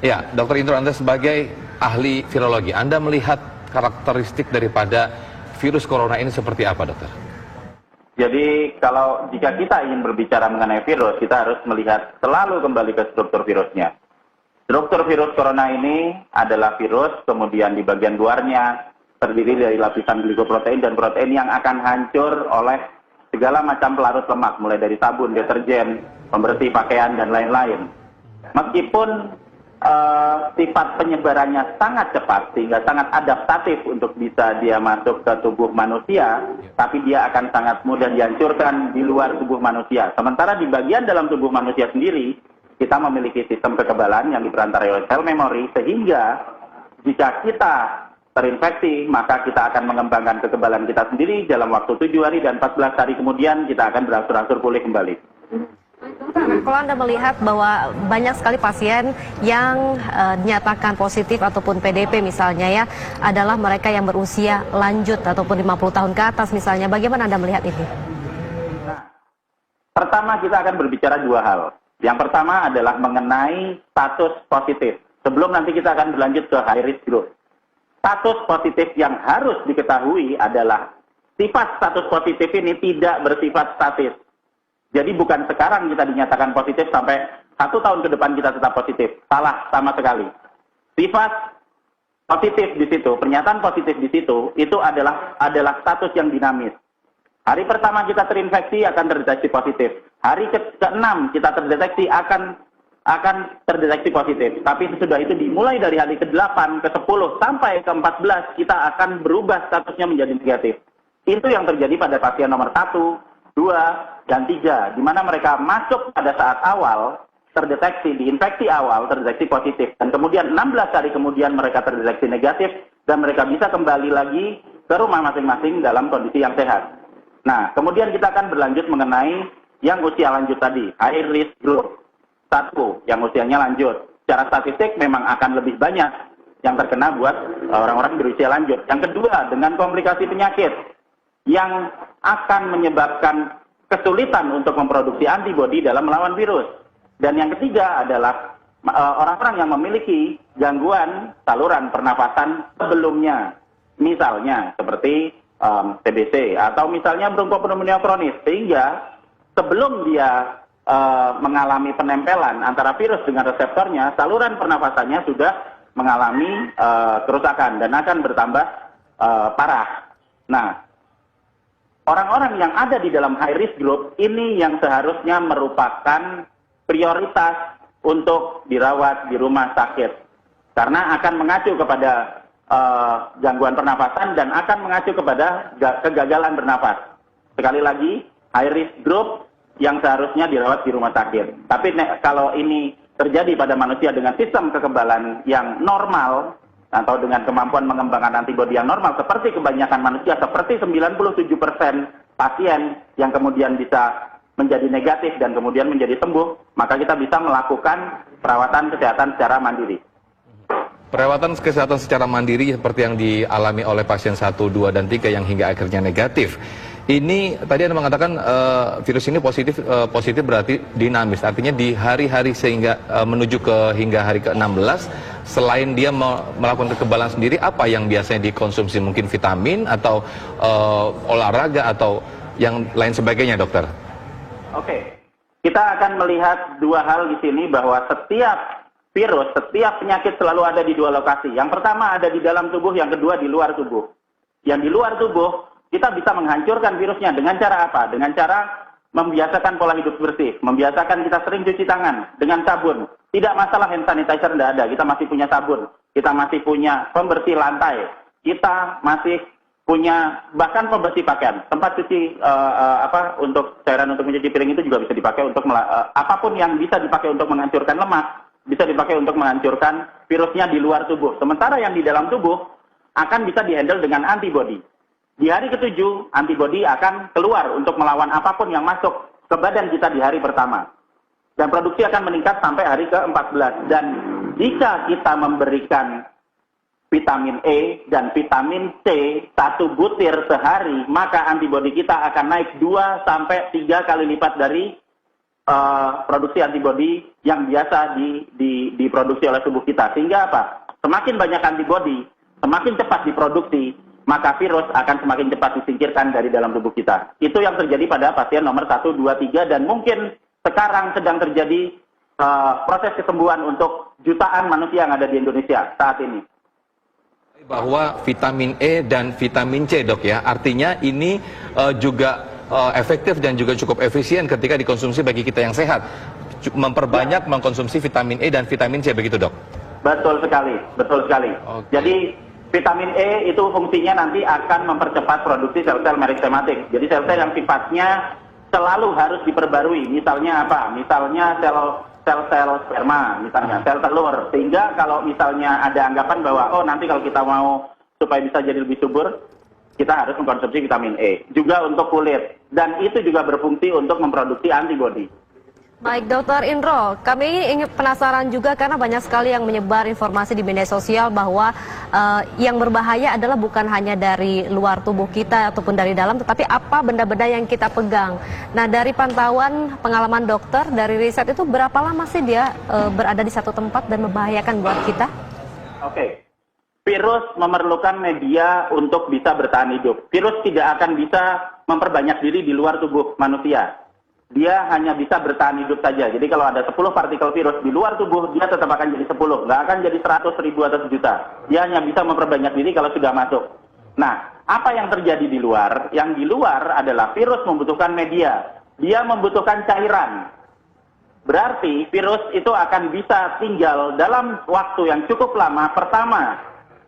Ya, Dr. Indro, Anda sebagai ahli virologi, Anda melihat karakteristik daripada virus corona ini seperti apa, dokter? Jadi jika kita ingin berbicara mengenai virus, kita harus melihat selalu kembali ke struktur virusnya. Struktur virus corona ini adalah virus, kemudian di bagian luarnya terdiri dari lapisan glikoprotein dan protein yang akan hancur oleh segala macam pelarut lemak, mulai dari sabun, deterjen, pembersih pakaian, dan lain-lain. Meskipun sifat penyebarannya sangat cepat sehingga sangat adaptatif untuk bisa dia masuk ke tubuh manusia, tapi dia akan sangat mudah dihancurkan di luar tubuh manusia. Sementara di bagian dalam tubuh manusia sendiri, kita memiliki sistem kekebalan yang diperantarai oleh sel memori, sehingga jika kita terinfeksi, maka kita akan mengembangkan kekebalan kita sendiri dalam waktu 7 hari dan 14 hari kemudian kita akan berangsur-angsur pulih kembali. Kalau Anda melihat bahwa banyak sekali pasien yang dinyatakan positif ataupun PDP misalnya ya, adalah mereka yang berusia lanjut ataupun 50 tahun ke atas misalnya, bagaimana Anda melihat ini? Nah, pertama kita akan berbicara dua hal. Yang pertama adalah mengenai status positif. Sebelum nanti kita akan berlanjut ke high risk group. Status positif yang harus diketahui adalah sifat status positif ini tidak bersifat statis. Jadi bukan sekarang kita dinyatakan positif sampai 1 tahun ke depan kita tetap positif. Salah sama sekali. Sifat positif di situ, pernyataan positif di situ, itu adalah status yang dinamis. Hari pertama kita terinfeksi akan terdeteksi positif. Hari ke-6 kita terdeteksi akan terdeteksi positif. Tapi sesudah itu dimulai dari hari ke-8, ke-10, sampai ke-14 kita akan berubah statusnya menjadi negatif. Itu yang terjadi pada pasien nomor 1, 2, dan 3, di mana mereka masuk pada saat awal, terdeteksi, diinfeksi awal, terdeteksi positif. Dan kemudian 16 hari kemudian mereka terdeteksi negatif, dan mereka bisa kembali lagi ke rumah masing-masing dalam kondisi yang sehat. Nah, kemudian kita akan berlanjut mengenai yang usia lanjut tadi, high risk group. 1, yang usianya lanjut. Secara statistik memang akan lebih banyak yang terkena buat orang-orang berusia lanjut. Yang kedua, dengan komplikasi penyakit yang akan menyebabkan kesulitan untuk memproduksi antibodi dalam melawan virus. Dan yang ketiga adalah orang-orang yang memiliki gangguan saluran pernafasan sebelumnya. Misalnya seperti TBC atau misalnya bronkopneumonia kronis, sehingga sebelum dia mengalami penempelan antara virus dengan reseptornya, saluran pernafasannya sudah mengalami kerusakan dan akan bertambah parah. Nah, orang-orang yang ada di dalam high risk group ini yang seharusnya merupakan prioritas untuk dirawat di rumah sakit. Karena akan mengacu kepada gangguan pernafasan dan akan mengacu kepada kegagalan bernafas. Sekali lagi, high risk group yang seharusnya dirawat di rumah sakit. Tapi kalau ini terjadi pada manusia dengan sistem kekebalan yang normal, atau dengan kemampuan mengembangkan antibodi yang normal, seperti kebanyakan manusia, seperti 97% pasien yang kemudian bisa menjadi negatif dan kemudian menjadi sembuh, maka kita bisa melakukan perawatan kesehatan secara mandiri. Perawatan kesehatan secara mandiri seperti yang dialami oleh pasien 1, 2, dan 3 yang hingga akhirnya negatif. Ini tadi Anda mengatakan virus ini positif berarti dinamis. Artinya di hari-hari sehingga menuju ke hingga hari ke-16, selain dia melakukan kekebalan sendiri, apa yang biasanya dikonsumsi? Mungkin vitamin atau olahraga atau yang lain sebagainya, dokter? Oke. Kita akan melihat dua hal di sini, bahwa setiap virus, setiap penyakit selalu ada di dua lokasi. Yang pertama ada di dalam tubuh, yang kedua di luar tubuh. Yang di luar tubuh, kita bisa menghancurkan virusnya dengan cara apa? Dengan cara membiasakan pola hidup bersih, membiasakan kita sering cuci tangan dengan sabun. Tidak masalah hand sanitizer tidak ada, kita masih punya sabun, kita masih punya pembersih lantai, kita masih punya bahkan pembersih pakaian. Tempat cuci untuk cairan untuk mencuci piring itu juga bisa dipakai untuk apapun yang bisa dipakai untuk menghancurkan lemak, bisa dipakai untuk menghancurkan virusnya di luar tubuh. Sementara yang di dalam tubuh akan bisa dihandle dengan antibodi. Di hari ke-7, antibodi akan keluar untuk melawan apapun yang masuk ke badan kita di hari pertama. Dan produksi akan meningkat sampai hari ke-14. Dan jika kita memberikan vitamin E dan vitamin C 1 butir sehari, maka antibodi kita akan naik 2 sampai 3 kali lipat dari produksi antibodi yang biasa diproduksi oleh tubuh kita. Sehingga apa? Semakin banyak antibodi, semakin cepat diproduksi, maka virus akan semakin cepat disingkirkan dari dalam tubuh kita. Itu yang terjadi pada pasien nomor 1, 2, 3, dan mungkin sekarang sedang terjadi proses kesembuhan untuk jutaan manusia yang ada di Indonesia saat ini. Bahwa vitamin E dan vitamin C, dok ya, artinya ini juga efektif dan juga cukup efisien ketika dikonsumsi bagi kita yang sehat. Memperbanyak mengkonsumsi vitamin E dan vitamin C, begitu dok? Betul sekali, betul sekali. Okay. Jadi vitamin E itu fungsinya nanti akan mempercepat produksi sel-sel meristematik. Jadi sel-sel yang sifatnya selalu harus diperbarui. Misalnya apa? Misalnya sel-sel sperma, misalnya sel telur. Sehingga kalau misalnya ada anggapan bahwa nanti kalau kita mau supaya bisa jadi lebih subur, kita harus mengkonsumsi vitamin E. Juga untuk kulit. Dan itu juga berfungsi untuk memproduksi antibodi. Baik, Dr. Indro, kami ingin penasaran juga karena banyak sekali yang menyebar informasi di media sosial bahwa yang berbahaya adalah bukan hanya dari luar tubuh kita ataupun dari dalam, tetapi apa benda-benda yang kita pegang. Nah, dari pantauan pengalaman dokter, dari riset itu berapa lama sih dia berada di satu tempat dan membahayakan buat kita? Oke. Virus memerlukan media untuk bisa bertahan hidup. Virus tidak akan bisa memperbanyak diri di luar tubuh manusia. Dia hanya bisa bertahan hidup saja. Jadi kalau ada 10 partikel virus di luar tubuh, dia tetap akan jadi 10. Nggak akan jadi 100, 1000, atau 1.000.000. Dia hanya bisa memperbanyak diri kalau sudah masuk. Nah, apa yang terjadi di luar? Yang di luar adalah virus membutuhkan media. Dia membutuhkan cairan. Berarti virus itu akan bisa tinggal dalam waktu yang cukup lama. Pertama,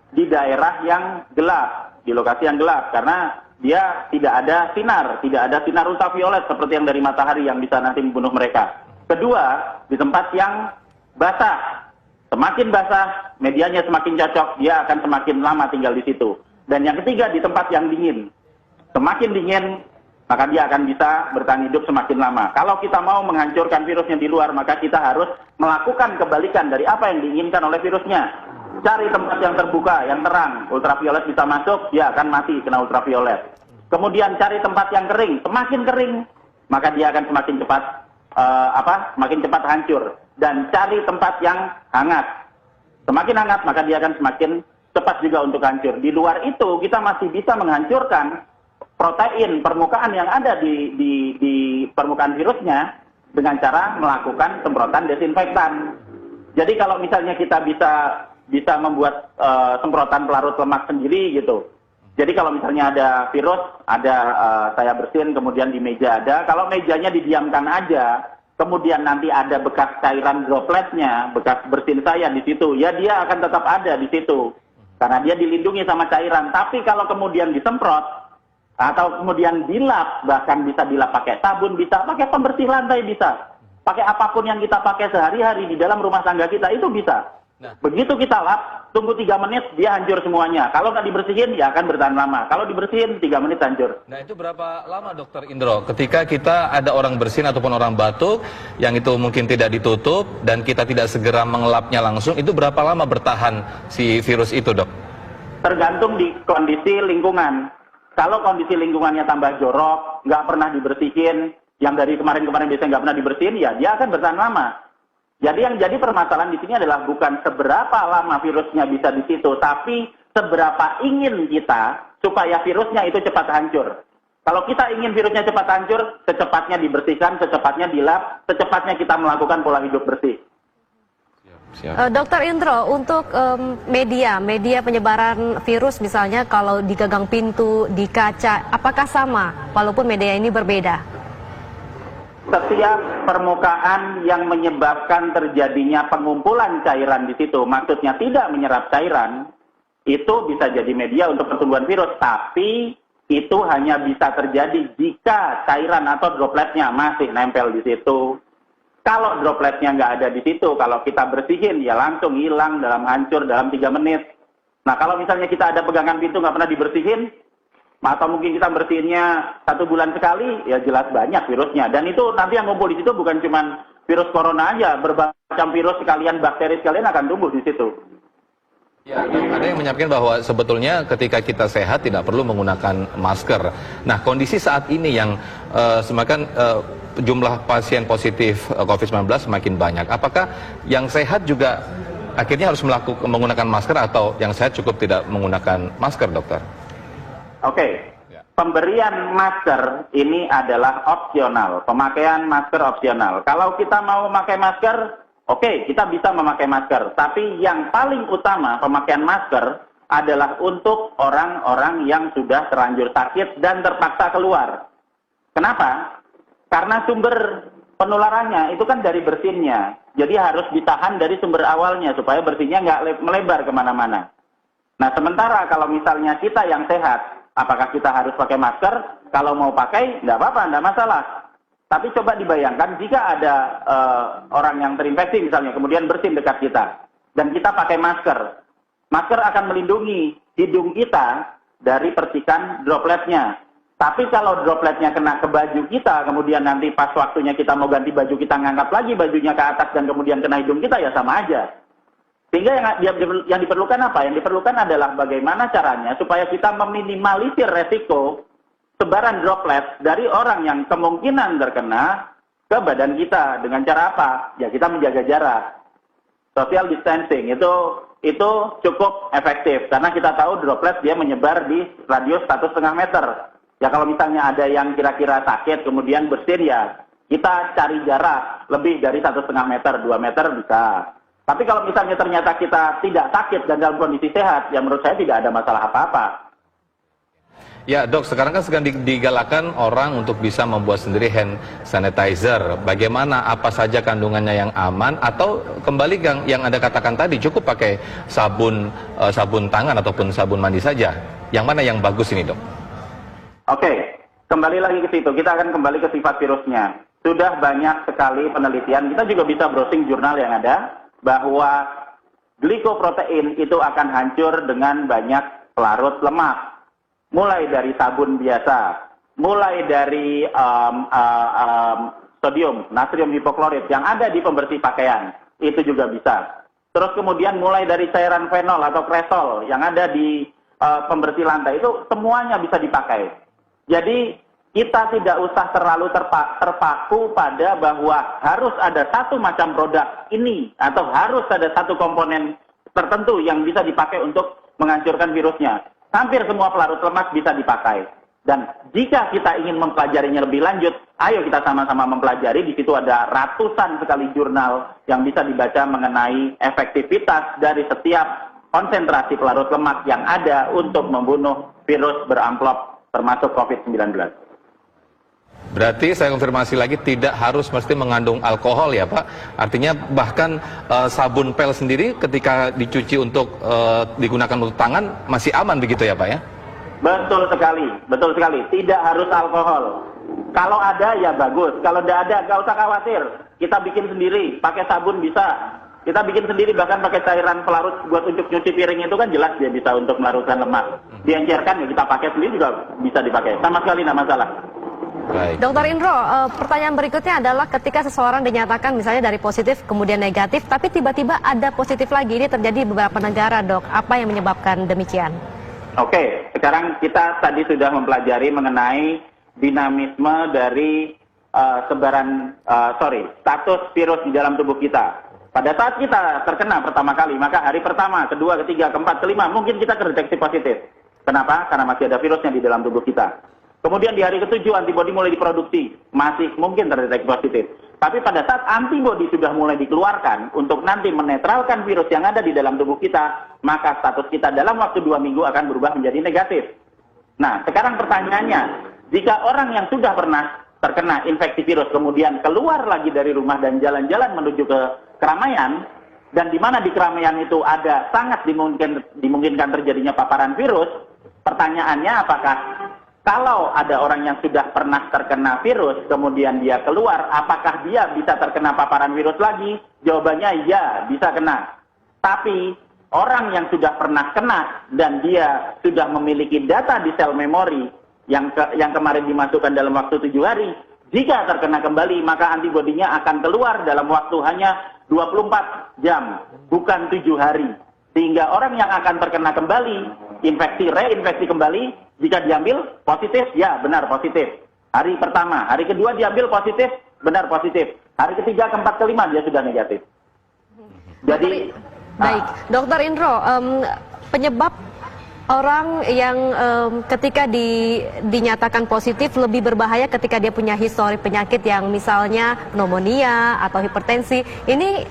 di daerah yang gelap, di lokasi yang gelap, karena dia tidak ada sinar ultraviolet seperti yang dari matahari yang bisa nanti membunuh mereka. Kedua, di tempat yang basah. Semakin basah, medianya semakin cocok, dia akan semakin lama tinggal di situ. Dan yang ketiga, di tempat yang dingin. Semakin dingin, maka dia akan bisa bertahan hidup semakin lama. Kalau kita mau menghancurkan virusnya di luar, maka kita harus melakukan kebalikan dari apa yang diinginkan oleh virusnya. Cari tempat yang terbuka, yang terang, ultraviolet bisa masuk, dia akan mati kena ultraviolet. Kemudian cari tempat yang kering, semakin kering, maka dia akan semakin cepat semakin cepat hancur. Dan cari tempat yang hangat, semakin hangat maka dia akan semakin cepat juga untuk hancur. Di luar itu kita masih bisa menghancurkan protein permukaan yang ada di permukaan virusnya dengan cara melakukan semprotan desinfektan. Jadi kalau misalnya kita bisa membuat semprotan pelarut lemak sendiri gitu. Jadi kalau misalnya ada virus, saya bersihin, kemudian di meja ada. Kalau mejanya didiamkan aja, kemudian nanti ada bekas cairan dropletnya, bekas bersin saya di situ, ya dia akan tetap ada di situ. Karena dia dilindungi sama cairan. Tapi kalau kemudian disemprot, atau kemudian dilap, bahkan bisa dilap pakai sabun, bisa pakai pembersih lantai, bisa. Pakai apapun yang kita pakai sehari-hari di dalam rumah tangga kita, itu bisa. Nah, begitu kita lap, tunggu 3 menit, dia hancur semuanya. Kalau nggak dibersihin, ya akan bertahan lama. Kalau dibersihin, 3 menit hancur. Nah, itu berapa lama, Dokter Indro? Ketika kita ada orang bersin ataupun orang batuk, yang itu mungkin tidak ditutup, dan kita tidak segera mengelapnya langsung, itu berapa lama bertahan si virus itu, Dok? Tergantung di kondisi lingkungan. Kalau kondisi lingkungannya tambah jorok, nggak pernah dibersihin, yang dari kemarin-kemarin biasanya nggak pernah dibersihin, ya dia akan bertahan lama. Jadi yang jadi permasalahan di sini adalah bukan seberapa lama virusnya bisa di situ, tapi seberapa ingin kita supaya virusnya itu cepat hancur. Kalau kita ingin virusnya cepat hancur, secepatnya dibersihkan, secepatnya dilap, secepatnya kita melakukan pola hidup bersih. Dokter Indro, untuk media penyebaran virus misalnya kalau di gagang pintu, di kaca, apakah sama walaupun media ini berbeda? Setiap permukaan yang menyebabkan terjadinya pengumpulan cairan di situ, maksudnya tidak menyerap cairan, itu bisa jadi media untuk pertumbuhan virus. Tapi itu hanya bisa terjadi jika cairan atau dropletnya masih nempel di situ. Kalau dropletnya nggak ada di situ, kalau kita bersihin, ya langsung hilang, hancur dalam 3 menit. Nah, kalau misalnya kita ada pegangan pintu nggak pernah dibersihin, atau mungkin kita bersihinnya 1 bulan sekali, ya jelas banyak virusnya. Dan itu nanti yang ngumpul di situ bukan cuma virus corona aja, berbagai macam virus sekalian, bakteri sekalian akan tumbuh di situ. Ya, ada yang menyampaikan bahwa sebetulnya ketika kita sehat tidak perlu menggunakan masker. Nah, kondisi saat ini yang semakin jumlah pasien positif COVID-19 semakin banyak. Apakah yang sehat juga akhirnya harus menggunakan masker atau yang sehat cukup tidak menggunakan masker, dokter? Oke. Pemberian masker ini adalah opsional. Pemakaian masker opsional. Kalau kita mau memakai masker, oke, kita bisa memakai masker. Tapi yang paling utama pemakaian masker adalah untuk orang-orang yang sudah terlanjur sakit dan terpaksa keluar. Kenapa? Karena sumber penularannya itu kan dari bersinnya. Jadi harus ditahan dari sumber awalnya supaya bersinnya nggak melebar kemana-mana. Nah, sementara kalau misalnya kita yang sehat, apakah kita harus pakai masker? Kalau mau pakai, nggak apa-apa, nggak masalah. Tapi coba dibayangkan jika ada orang yang terinfeksi misalnya, kemudian bersin dekat kita, dan kita pakai masker. Masker akan melindungi hidung kita dari percikan dropletnya. Tapi kalau dropletnya kena ke baju kita, kemudian nanti pas waktunya kita mau ganti baju, kita ngangkat lagi bajunya ke atas dan kemudian kena hidung kita, ya sama aja. Sehingga yang diperlukan apa? Yang diperlukan adalah bagaimana caranya supaya kita meminimalisir resiko sebaran droplet dari orang yang kemungkinan terkena ke badan kita. Dengan cara apa? Ya kita menjaga jarak. Social distancing itu cukup efektif karena kita tahu droplet dia menyebar di radius 1,5 meter. Ya kalau misalnya ada yang kira-kira sakit kemudian bersin, ya kita cari jarak lebih dari 1,5 meter, 2 meter bisa. Tapi kalau misalnya ternyata kita tidak sakit dan dalam kondisi sehat, ya menurut saya tidak ada masalah apa-apa. Ya dok, sekarang kan sedang digalakan orang untuk bisa membuat sendiri hand sanitizer. Bagaimana, apa saja kandungannya yang aman, atau kembali yang Anda katakan tadi, cukup pakai sabun tangan ataupun sabun mandi saja? Yang mana yang bagus ini dok? Oke, kembali lagi ke situ. Kita akan kembali ke sifat virusnya. Sudah banyak sekali penelitian, kita juga bisa browsing jurnal yang ada, bahwa glikoprotein itu akan hancur dengan banyak pelarut lemak. Mulai dari sabun biasa, mulai dari sodium, natrium hipoklorit yang ada di pembersih pakaian, itu juga bisa. Terus kemudian mulai dari cairan fenol atau kresol yang ada di pembersih lantai, itu semuanya bisa dipakai. Jadi kita tidak usah terlalu terpaku pada bahwa harus ada satu macam produk ini atau harus ada satu komponen tertentu yang bisa dipakai untuk menghancurkan virusnya. Hampir semua pelarut lemak bisa dipakai. Dan jika kita ingin mempelajarinya lebih lanjut, ayo kita sama-sama mempelajari. Di situ ada ratusan sekali jurnal yang bisa dibaca mengenai efektivitas dari setiap konsentrasi pelarut lemak yang ada untuk membunuh virus beramplop termasuk COVID-19. Berarti saya konfirmasi lagi, tidak harus mesti mengandung alkohol ya Pak? Artinya bahkan sabun pel sendiri ketika dicuci untuk digunakan untuk tangan masih aman begitu ya Pak ya? Betul sekali, betul sekali. Tidak harus alkohol. Kalau ada ya bagus, kalau tidak ada nggak usah khawatir. Kita bikin sendiri, pakai sabun bisa. Kita bikin sendiri bahkan pakai cairan pelarut buat untuk nyuci piring itu kan jelas dia bisa untuk melarutkan lemak. Diencerkan ya kita pakai sendiri juga bisa dipakai. Sama sekali tidak masalah. Baik. Dokter Indro, pertanyaan berikutnya adalah ketika seseorang dinyatakan misalnya dari positif kemudian negatif, tapi tiba-tiba ada positif lagi, ini terjadi di beberapa negara dok. Apa yang menyebabkan demikian? Oke, sekarang kita tadi sudah mempelajari mengenai dinamisme dari status virus di dalam tubuh kita. Pada saat kita terkena pertama kali, maka hari pertama, kedua, ketiga, keempat, kelima, mungkin kita terdeteksi positif. Kenapa? Karena masih ada virusnya di dalam tubuh kita. Kemudian di hari ketujuh, antibodi mulai diproduksi. Masih mungkin terdeteksi positif. Tapi pada saat antibodi sudah mulai dikeluarkan untuk nanti menetralkan virus yang ada di dalam tubuh kita, maka status kita dalam waktu 2 minggu akan berubah menjadi negatif. Nah, sekarang pertanyaannya, jika orang yang sudah pernah terkena infeksi virus kemudian keluar lagi dari rumah dan jalan-jalan menuju ke keramaian, dan di mana di keramaian itu ada sangat dimungkinkan terjadinya paparan virus, pertanyaannya apakah kalau ada orang yang sudah pernah terkena virus kemudian dia keluar, apakah dia bisa terkena paparan virus lagi? Jawabannya ya, bisa kena. Tapi orang yang sudah pernah kena dan dia sudah memiliki data di sel memori yang kemarin dimasukkan dalam waktu 7 hari, jika terkena kembali maka antibodinya akan keluar dalam waktu hanya 24 jam, bukan 7 hari. Sehingga orang yang akan terkena kembali, reinfeksi kembali, jika diambil positif, ya benar positif. Hari pertama, hari kedua diambil positif, benar positif. Hari ketiga, keempat, kelima dia sudah negatif. Jadi, baik, Dokter Indro, penyebab orang yang ketika dinyatakan positif lebih berbahaya ketika dia punya histori penyakit yang misalnya pneumonia atau hipertensi, ini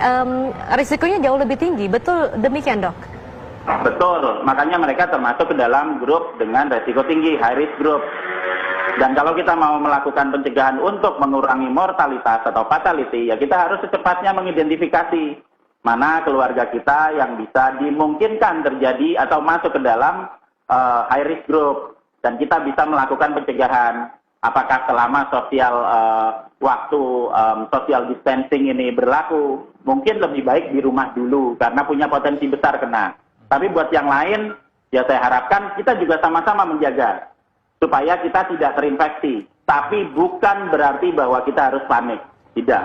risikonya jauh lebih tinggi, betul demikian dok? Betul, makanya mereka termasuk ke dalam grup dengan resiko tinggi, high risk group. Dan kalau kita mau melakukan pencegahan untuk mengurangi mortalitas atau fatality, ya kita harus secepatnya mengidentifikasi mana keluarga kita yang bisa dimungkinkan terjadi atau masuk ke dalam high risk group. Dan kita bisa melakukan pencegahan. Apakah selama waktu social distancing ini berlaku, mungkin lebih baik di rumah dulu karena punya potensi besar kena. Tapi buat yang lain, ya saya harapkan kita juga sama-sama menjaga supaya kita tidak terinfeksi. Tapi bukan berarti bahwa kita harus panik. Tidak.